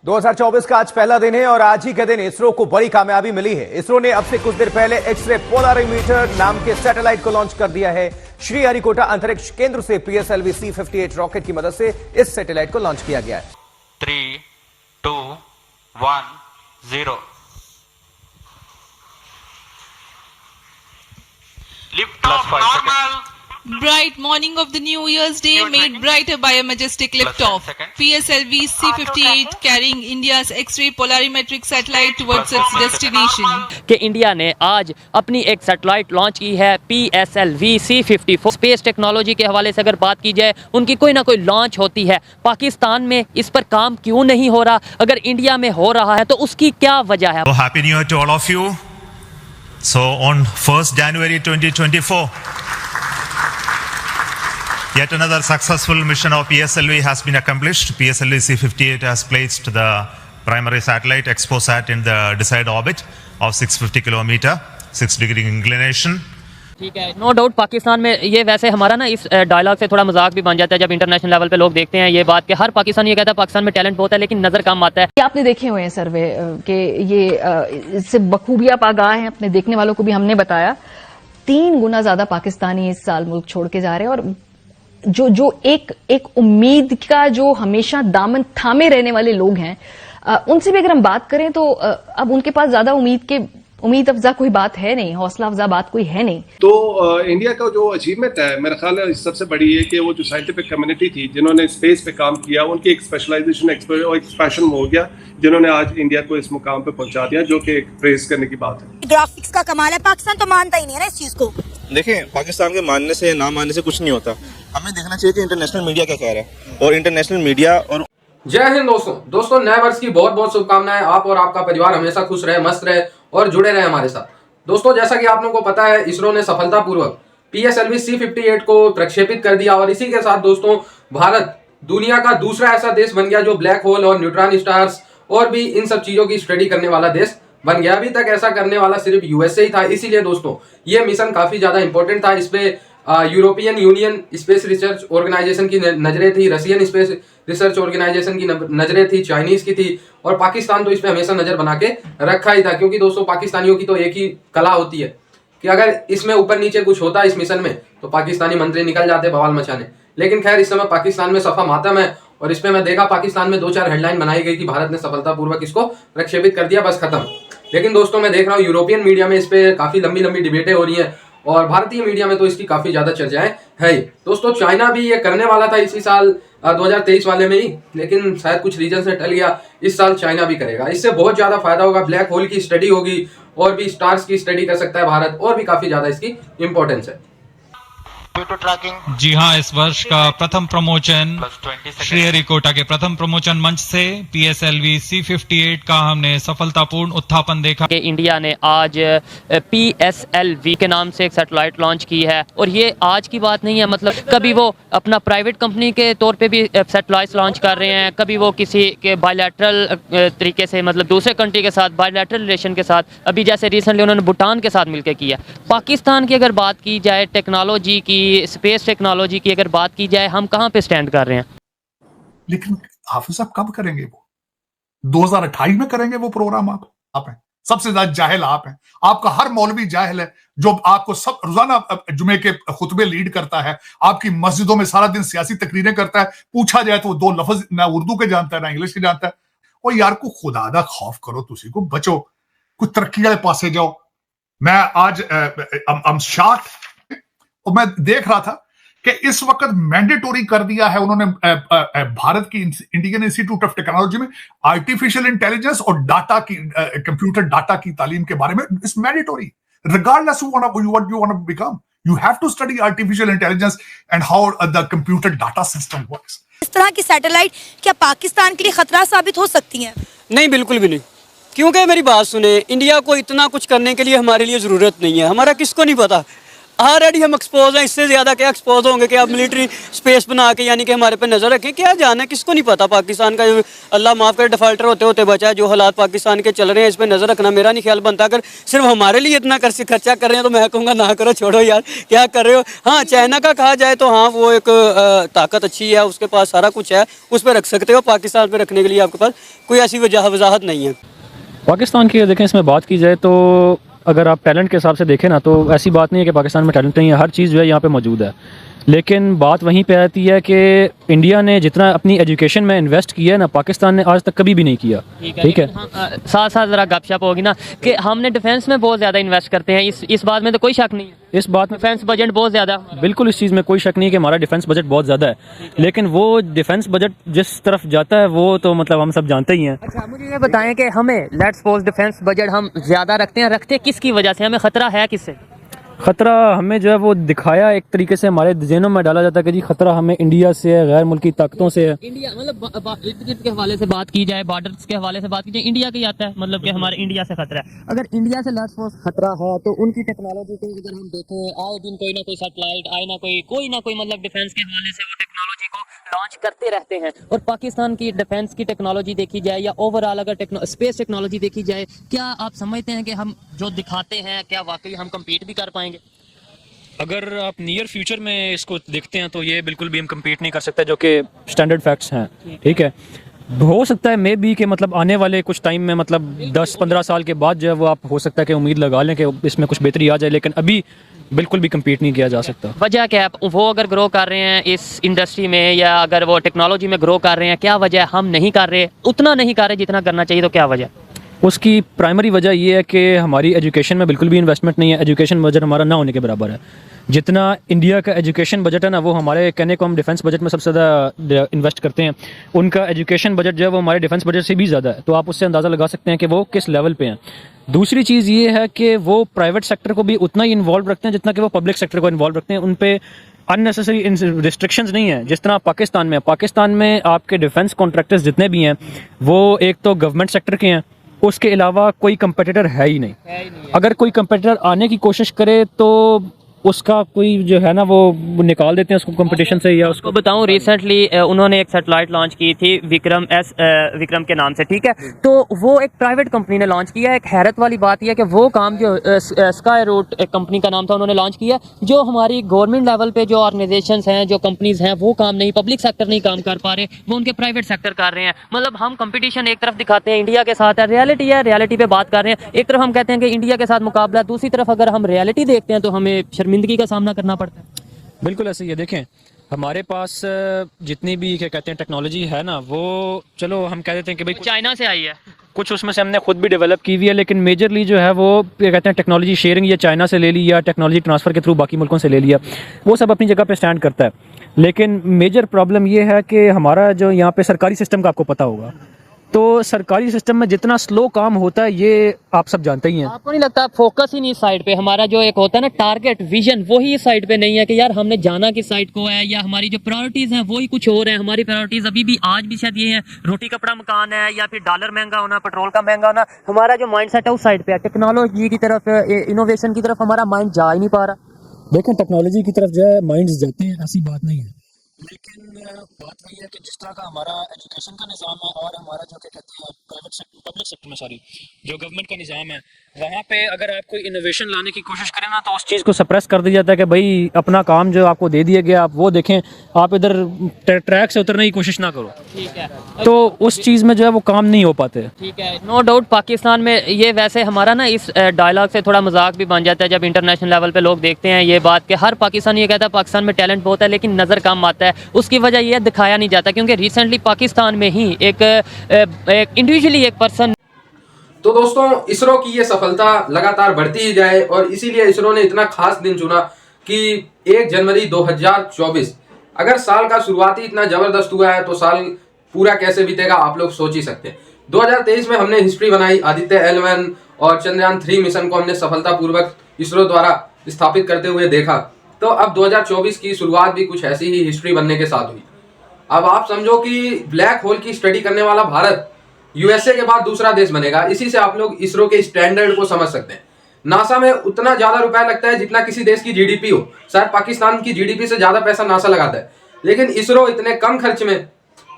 2024 का आज पहला दिन है और आज ही के दिन इसरो को बड़ी कामयाबी मिली है। इसरो ने अब से कुछ देर पहले एक्सरे पोलरिमीटर नाम के सैटेलाइट को लॉन्च कर दिया है। श्रीहरिकोटा अंतरिक्ष केंद्र से पीएसएलवी C-58 रॉकेट की मदद से इस सैटेलाइट को लॉन्च किया गया है। 3, 2, 1, 0 lift off normal. Bright morning of the New Year's Day made brighter by a majestic liftoff. PSLV C-58 carrying India's X-ray polarimetric satellite towards its destination. कि India ने आज अपनी एक सैटेलाइट लॉन्च की है PSLV C-54। स्पेस टेक्नोलॉजी के हवाले से अगर बात की जाए, उनकी कोई ना कोई लॉन्च होती है। पाकिस्तान में इस पर काम क्यों नहीं हो रहा? अगर इंडिया में हो रहा है तो उसकी क्या वजह है? Happy New Year to all of you. So on 1st January 2024, yet another successful mission of PSLV has been accomplished. PSLV C-58 has placed the primary satellite ExpoSat in the desired orbit of 650 kilometer, 6-degree inclination. ठीक है, no doubt Pakistan में ये वैसे हमारा ना इस dialogue से थोड़ा मजाक भी बन जाता है जब इंटरनेशनल लेवल पे लोग देखते हैं ये बात कि हर पाकिस्तानी ये कहता है पाकिस्तान में टैलेंट बहुत है लेकिन नजर कम आता है। आपने देखे हुए हैं सर्वे कि ये इससे बखूबी आप आगाह हैं, अपने देखने वालों को भी हमने बताया 3 गुना ज्यादा पाकिस्तानी इस साल मुल्क छोड़ के जा रहे हैं। और जो एक उम्मीद का जो हमेशा दामन थामे रहने वाले लोग हैं, उनसे भी अगर हम बात करें तो अब उनके पास ज्यादा उम्मीद अफजा कोई बात है नहीं, हौसला अफजा बात कोई है नहीं। तो इंडिया का जो अचीवमेंट है मेरा ख्याल है सबसे बड़ी है कि वो जो साइंटिफिक कम्युनिटी थी जिन्होंने स्पेस पे काम किया, उनकी एक स्पेशलाइजेशन एक्सपेंशन हो गया, जिन्होंने आज इंडिया को इस मुकाम पे पहुंचा दिया, जो कि एक प्रेज करने की बात है। ग्राफिक्स का कमाल है, पाकिस्तान तो मानता ही नहीं है ना इस चीज को। देखें, पाकिस्तान के मानने से ना मानने से कुछ नहीं होता, हमें देखना चाहिए कि इंटरनेशनल मीडिया क्या कह रहा है। और इंटरनेशनल मीडिया और जय हिंद दोस्तों नए वर्ष की बहुत बहुत शुभकामनाएं। आप और आपका परिवार हमेशा खुश रहे, मस्त रहे और जुड़े रहे हमारे साथ। दोस्तों जैसा कि आप लोगों को पता है, इसरो ने सफलतापूर्वक PSLV C-58 को प्रक्षेपित कर दिया और इसी के साथ दोस्तों भारत दुनिया का दूसरा ऐसा देश बन गया जो ब्लैक होल और न्यूट्रॉन स्टार्स और भी इन सब चीजों की स्टडी करने वाला देश बन गया। अभी तक ऐसा करने वाला सिर्फ USA ही था, इसीलिए दोस्तों ये मिशन काफी ज्यादा इंपॉर्टेंट था। इस पे European Union space research organisation की नजरें थी, रशियन स्पेस रिसर्च ऑर्गेनाइजेशन की नजरें थी, चाइनीज की थी और पाकिस्तान तो इस पे हमेशा नजर बना के रखा ही था। क्योंकि दोस्तों पाकिस्तानियों की तो एक ही कला होती है कि अगर इसमें ऊपर नीचे कुछ होता है इस मिशन में तो पाकिस्तानी मंत्री निकल जाते बवाल मचाने। लेकिन खैर इस समय पाकिस्तान में सफा मातम है और इसमें मैं देखा पाकिस्तान में 2-4 हेडलाइन बनाई गई कि भारत ने सफलतापूर्वक इसको प्रक्षेपित कर दिया, बस खत्म। लेकिन दोस्तों मैं देख रहा हूँ यूरोपियन मीडिया में इस पे काफी लंबी लंबी डिबेटें हो रही हैं और भारतीय मीडिया में तो इसकी काफी ज्यादा चर्चाएं है। दोस्तों चाइना भी ये करने वाला था इसी साल 2023 वाले में ही, लेकिन शायद कुछ रीजन से टल गया। इस साल चाइना भी करेगा, इससे बहुत ज्यादा फायदा होगा। ब्लैक होल की स्टडी होगी और भी स्टार्स की स्टडी कर सकता है भारत और भी काफी ज्यादा इसकी इंपॉर्टेंस है। जी हाँ, इस वर्ष का प्रथम प्रमोशन श्रीहरिकोटा के प्रथम प्रमोशन मंच से PSLV C-58 का हमने सफलतापूर्ण उत्थापन देखा कि इंडिया ने आज PSLV के नाम से एक सैटेलाइट लॉन्च की है। और ये आज की बात नहीं है, मतलब कभी वो अपना प्राइवेट कंपनी के तौर पे भी सैटेलाइट लॉन्च कर रहे हैं, कभी वो किसी के बायलैटरल तरीके से मतलब दूसरे कंट्री के साथ बायलैटरल रिलेशन के साथ, अभी जैसे रिसेंटली उन्होंने भूटान के साथ मिलकर किया। पाकिस्तान की अगर बात की जाए टेक्नोलॉजी की, स्पेस टेक्नोलॉजी की अगर बात की जाए, हम कहां पे स्टैंड कर रहे हैं? लेकिन हाफिज साहब कब करेंगे वो? 2028 में करेंगे वो प्रोग्राम? आप हैं सबसे ज्यादा जाहिल, आप हैं। आपका हर मौलवी जाहिल है जो आपको सब रोजाना जुमे के खुतबे लीड करता है, आपकी मस्जिदों में सारा दिन सियासी तकरीरें करता है। पूछा जाए तो वो 2 लफ्ज ना उर्दू के जानता है ना इंग्लिश के जानता है। और यार को खुदा दा खौफ करो, तुसी को बचो, कुछ तरक्की वाले पासे जाओ। मैं आज शॉक्ड और मैं देख रहा था कि इस वक्त मैंडेटोरी कर दिया है उन्होंने भारत की इंडियन इंस्टीट्यूट ऑफ टेक्नोलॉजी में आर्टिफिशियल इंटेलिजेंस और डाटा की कंप्यूटर डाटा की तालीम के बारे में। It's mandatory regardless of what you want to become. You have to study artificial intelligence and how the computer data system works. इस तरह की सैटेलाइट क्या पाकिस्तान के लिए खतरा साबित हो सकती है? नहीं, बिल्कुल भी नहीं। क्योंकि मेरी बात सुने, इंडिया को इतना कुछ करने के लिए हमारे लिए जरूरत नहीं है। हमारा किसको नहीं पता, ऑलरेडी हम एक्सपोज हैं, इससे ज़्यादा क्या एक्सपोज होंगे कि आप मिलिट्री स्पेस बना के यानी कि हमारे पे नज़र रखें। क्या जाना है, किसको नहीं पता पाकिस्तान का जो अल्लाह माफ़ करे डिफ़ाल्टर होते होते बचा है, जो हालात पाकिस्तान के चल रहे हैं इस पर नज़र रखना मेरा नहीं ख्याल बनता। अगर सिर्फ हमारे लिए इतना खर्चा कर रहे हैं तो मैं कहूँगा ना करो, छोड़ो यार, क्या कर रहे हो। हाँ, चाइना का कहा जाए तो हाँ वो एक ताकत अच्छी है, उसके पास सारा कुछ है, उस पर रख सकते हो। पाकिस्तान पर रखने के लिए आपके पास कोई ऐसी वजाहत नहीं है। पाकिस्तान की देखें इसमें बात की जाए तो अगर आप टैलेंट के हिसाब से देखें ना तो ऐसी बात नहीं है कि पाकिस्तान में टैलेंट नहीं है, हर चीज़ जो है यहाँ पे मौजूद है। लेकिन बात वहीं पे आती है कि इंडिया ने जितना अपनी एजुकेशन में इन्वेस्ट किया है ना, पाकिस्तान ने आज तक कभी भी नहीं किया। ठीक है, साथ साथ ज़रा गपशप होगी ना कि हमने डिफेंस में बहुत ज़्यादा इन्वेस्ट करते हैं, इस बात में तो कोई शक नहीं है। इस बात में डिफेंस बजट बहुत ज़्यादा, बिल्कुल इस चीज़ में कोई शक नहीं है कि हमारा डिफेंस बजट बहुत ज़्यादा है, लेकिन वो डिफेंस बजट जिस तरफ जाता है वो तो मतलब हम सब जानते ही हैं। अच्छा, मुझे ये बताएं कि हमें लेट्स सपोज डिफेंस बजट हम ज़्यादा रखते किसकी वजह से, हमें ख़तरा है किससे? ख़तरा हमें जो है वो दिखाया एक तरीके से, हमारे ज़हनों में डाला जाता है कि जी ख़तरा हमें इंडिया से है, गैर मुल्की ताकतों से है। इंडिया मतलब इर्द-गिर्द के हवाले से बात की जाए, बॉर्डर्स के हवाले से बात की जाए, इंडिया का ही आता है, मतलब कि हमारे इंडिया से खतरा है। अगर इंडिया से लेट्स सपोज खतरा है तो उनकी टेक्नोलॉजी को अगर हम देखें, आए दिन कोई ना कोई सैटेलाइट, आए ना कोई मतलब डिफेंस के हवाले से वो टेक्नोलॉजी को लॉन्च करते रहते हैं। और पाकिस्तान की डिफेंस की टेक्नोलॉजी देखी जाए या ओवरऑल अगर स्पेस टेक्नोलॉजी देखी जाए, क्या आप समझते हैं कि हम जो दिखाते हैं क्या वाकई हम कम्पीट भी कर पाएंगे? अगर आप नियर फ्यूचर में इसको देखते हैं तो ये बिल्कुल भी हम कम्पीट नहीं कर सकते, जो कि स्टैंडर्ड फैक्ट्स हैं। ठीक है, हो सकता है मे बी कि मतलब आने वाले कुछ टाइम में मतलब 10-15 साल के बाद जो है वो आप हो सकता है कि उम्मीद लगा लें कि इसमें कुछ बेहतरी आ जाए, लेकिन अभी बिल्कुल भी कम्पीट नहीं किया जा सकता। वजह क्या है? वो अगर ग्रो कर रहे हैं इस इंडस्ट्री में या अगर वो टेक्नोलॉजी में ग्रो कर रहे हैं, क्या वजह है हम नहीं कर रहे, उतना नहीं कर रहे जितना करना चाहिए, तो क्या वजह? उसकी प्राइमरी वजह ये है कि हमारी एजुकेशन में बिल्कुल भी इन्वेस्टमेंट नहीं है। एजुकेशन बजट हमारा ना होने के बराबर है। जितना इंडिया का एजुकेशन बजट है ना, वो हमारे कहने को हम डिफेंस बजट में सबसे ज़्यादा इन्वेस्ट करते हैं, उनका एजुकेशन बजट जो है वो हमारे डिफेंस बजट से भी ज़्यादा है। तो आप उससे अंदाज़ा लगा सकते हैं कि वो किस लेवल पे हैं। दूसरी चीज़ ये है कि वो प्राइवेट सेक्टर को भी उतना ही इन्वॉल्व रखते हैं जितना कि वो पब्लिक सेक्टर को इन्वॉल्व रखते हैं। उन पे अननेसेसरी रिस्ट्रिक्शंस नहीं है जिस तरह पाकिस्तान में। पाकिस्तान में आपके डिफेंस कॉन्ट्रैक्टर्स जितने भी हैं वो एक तो गवर्नमेंट सेक्टर के हैं, उसके अलावा कोई कंपटीटर है ही नहीं। अगर कोई कंपटीटर आने की कोशिश करे तो उसका कोई जो है ना वो निकाल देते हैं उसको कंपटीशन से। या उसको बताऊं, रिसेंटली उन्होंने एक सैटेलाइट लॉन्च की थी विक्रम के नाम से, ठीक है, तो वो एक प्राइवेट कंपनी ने लॉन्च किया। एक हैरत वाली बात यह है कि वो काम जो स्काई रूट एक कंपनी का नाम था उन्होंने लॉन्च किया, जो हमारी गवर्नमेंट लेवल पे जो ऑर्गेनाइजेशंस हैं, जो कंपनीज हैं, वो काम नहीं, पब्लिक सेक्टर नहीं काम कर पा रहे, वो उनके प्राइवेट सेक्टर कर रहे हैं। मतलब हम कंपटीशन एक तरफ दिखाते हैं इंडिया के साथ है, रियलिटी पे बात कर रहे हैं। एक तरफ हम कहते हैं कि इंडिया के साथ मुकाबला, दूसरी तरफ अगर हम रियलिटी देखते हैं तो हमें शर्मिंदगी का सामना करना पड़ता है। बिल्कुल ऐसे ही है। देखें, हमारे पास जितनी भी क्या कहते हैं टेक्नोलॉजी है ना, वो चलो हम कह देते हैं कि भाई चाइना से आई है, कुछ उसमें से हमने खुद भी डेवलप की हुई है, लेकिन मेजरली जो है वो क्या कहते हैं टेक्नोलॉजी शेयरिंग या चाइना से ले ली या टेक्नोलॉजी ट्रांसफ़र के थ्रू बाकी मुल्कों से ले लिया, वो सब अपनी जगह पे स्टैंड करता है। लेकिन मेजर प्रॉब्लम ये है कि हमारा जो यहाँ पे सरकारी सिस्टम का आपको पता होगा, तो सरकारी सिस्टम में जितना स्लो काम होता है ये आप सब जानते ही हैं। आपको नहीं लगता फोकस ही नहीं इस साइड पे, हमारा जो एक होता है ना टारगेट विजन, वही इस साइड पे नहीं है कि यार हमने जाना किस साइड को है, या हमारी जो प्रायोरिटीज हैं वही कुछ और हैं। हमारी प्रायोरिटीज अभी भी आज भी शायद ये है, रोटी कपड़ा मकान है, या फिर डॉलर महंगा होना, पेट्रोल का महंगा होना। हमारा जो माइंड सेट है उस साइड पे है, टेक्नोलॉजी की तरफ, इनोवेशन की तरफ हमारा माइंड जा ही नहीं पा रहा। देखें, टेक्नोलॉजी की तरफ जो है माइंड्स जाते हैं, ऐसी बात नहीं है, लेकिन बात वही है कि जिस तरह का हमारा एजुकेशन का निज़ाम है और हमारा जो क्या कहते हैं पब्लिक सेक्टर में जो गवर्नमेंट का निज़ाम है, वहाँ पे अगर आप कोई इनोवेशन लाने की कोशिश करें ना तो उस चीज़ को सप्रेस कर दिया जाता है कि भाई अपना काम जो आपको दे दिया गया आप वो देखें, आप इधर ट्रैक से उतरने की कोशिश ना करो। ठीक है, तो उस चीज़ में जो है वो काम नहीं हो पाते। ठीक है, नो डाउट पाकिस्तान में ये वैसे हमारा ना इस डायलॉग से थोड़ा मजाक भी बन जाता है जब इंटरनेशनल लेवल पे लोग देखते हैं ये बात कि हर पाकिस्तानी ये कहता है पाकिस्तान में टैलेंट बहुत है लेकिन नज़र कम आता है। उसकी वजह ये दिखाया नहीं जाता क्योंकि रिसेंटली पाकिस्तान में ही एक इंडिविजुअली एक पर्सन। तो दोस्तों, इसरो की ये सफलता लगातार बढ़ती ही जाए और इसीलिए इसरो ने इतना खास दिन चुना कि 1 जनवरी 2024। अगर साल का शुरुआती इतना जबरदस्त हुआ है तो साल पूरा कैसे बीतेगा आप लोग सोच ही सकते हैं। 2023 में हमने हिस्ट्री बनाई, आदित्य L1 और चंद्रयान 3 मिशन को हमने सफलतापूर्वक इसरो द्वारा स्थापित करते हुए देखा। तो अब 2024 की शुरुआत भी कुछ ऐसी ही हिस्ट्री बनने के साथ हुई। अब आप समझो कि ब्लैक होल की स्टडी करने वाला भारत USA के बाद दूसरा देश बनेगा। इसी से आप लोग इसरो के स्टैंडर्ड को समझ सकते हैं। नासा में उतना ज्यादा रुपया लगता है जितना किसी देश की जीडीपी हो, शायद पाकिस्तान की जीडीपी से ज्यादा पैसा नासा लगाता है। लेकिन इसरो इतने कम खर्च में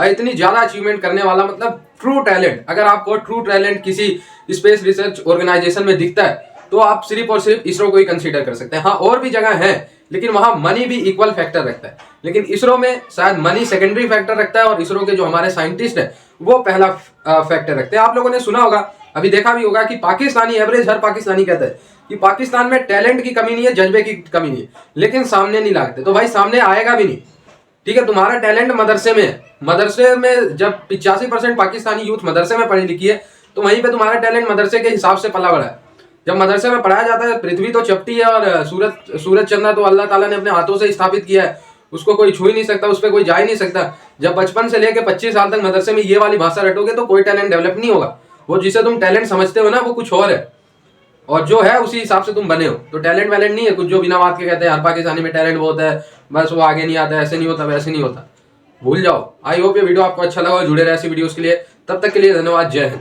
इतनी ज्यादा अचीवमेंट करने वाला, मतलब ट्रू टैलेंट, अगर आपको ट्रू टैलेंट किसी स्पेस रिसर्च ऑर्गेनाइजेशन में दिखता है तो आप सिर्फ और सिर्फ इसरो को ही कंसीडर कर सकते हैं। हाँ, और भी जगह है लेकिन वहां मनी भी इक्वल फैक्टर रखता है, लेकिन इसरो में शायद मनी सेकेंडरी फैक्टर रखता है और इसरो के जो हमारे साइंटिस्ट हैं वो पहला फैक्टर रखते हैं। आप लोगों ने सुना होगा, अभी देखा भी होगा कि पाकिस्तानी एवरेज हर पाकिस्तानी कहता है कि पाकिस्तान में टैलेंट की कमी नहीं है, जज्बे की कमी नहीं है, लेकिन सामने नहीं लागते। तो भाई सामने आएगा भी नहीं, ठीक है। तुम्हारा टैलेंट मदरसे में है, मदरसे में जब 85% पाकिस्तानी यूथ मदरसे में पढ़ी लिखी है तो वहीं पे तुम्हारा टैलेंट मदरसे के हिसाब से पला बड़ा है। जब मदरसे में पढ़ाया जाता है पृथ्वी तो चपटी है और सूरज चंद्र तो अल्लाह ताला ने अपने हाथों से स्थापित किया है, उसको कोई छू ही नहीं सकता, उस पर कोई जा ही नहीं सकता। जब बचपन से लेकर 25 साल तक मदरसे में ये वाली भाषा रटोगे तो कोई टैलेंट डेवलप नहीं होगा। वो जिसे तुम टैलेंट समझते हो ना वो कुछ और है, और जो है उसी हिसाब से तुम बने हो। तो टैलेंट वैलेंट नहीं है कुछ जो बिना बात के कहते हैं हर पाकिस्तानी में टैलेंट बहुत है, बस वो आगे नहीं आता, ऐसे नहीं होता, वैसे नहीं होता, भूल जाओ। आई होप ये वीडियो आपको अच्छा लगा और जुड़े रहे ऐसी वीडियोस के लिए। तब तक के लिए धन्यवाद, जय हिंद।